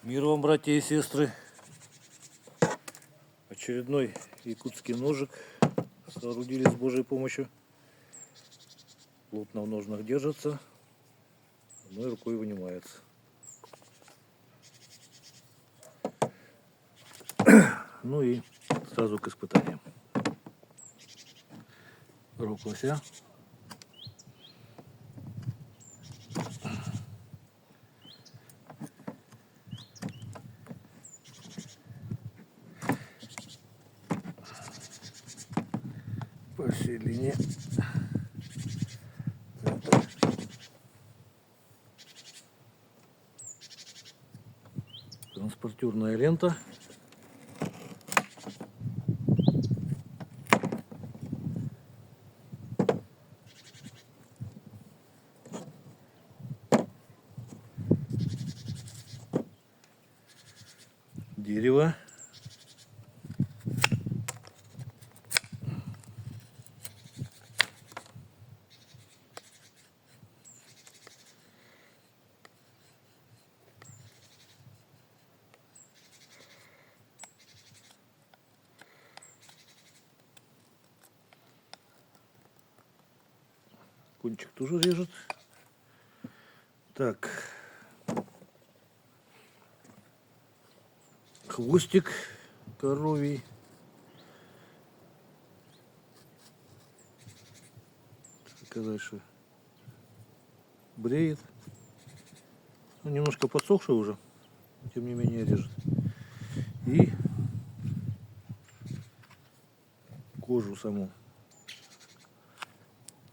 Мир вам, братья и сестры. Очередной якутский ножик соорудили с Божьей помощью. Плотно в ножнах держится, одной рукой вынимается. Ну и сразу к испытаниям. Рог лося. Посередине. Транспортерная лента. Дерево. Кончик тоже режет. Так. Хвостик коровий. Сказать, что бреет. Ну, немножко подсохший уже, тем не менее режет. И кожу саму.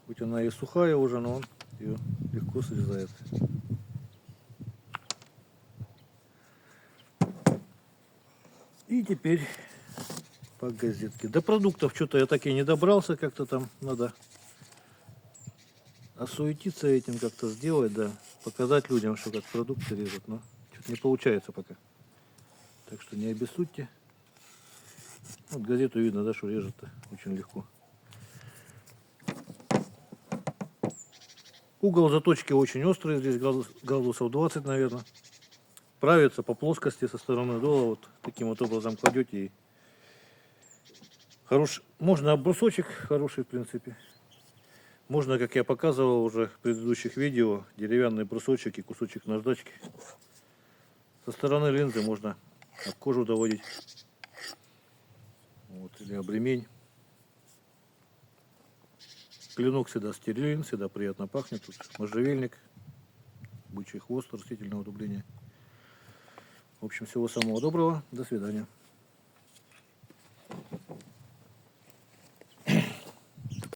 Хоть она и сухая уже, но он ее легко срезает. И теперь по газетке. До продуктов что-то я так и не добрался, как-то там надо осуетиться этим, как-то сделать, да, показать людям, что как продукты режут, но что-то не получается пока. Так что не обессудьте. Вот газету видно, да, что режет-то очень легко. Угол заточки очень острый, здесь градусов 20, наверное. Правится по плоскости со стороны дола, вот таким вот образом кладете и можно брусочек хороший, в принципе. Можно, как я показывал уже в предыдущих видео, деревянный брусочек и кусочек наждачки. Со стороны линзы можно об кожу доводить. Вот, или об ремень. Клинок всегда стерилен, всегда приятно пахнет. Тут можжевельник, бычий хвост, растительное удобрение. В общем, всего самого доброго. До свидания.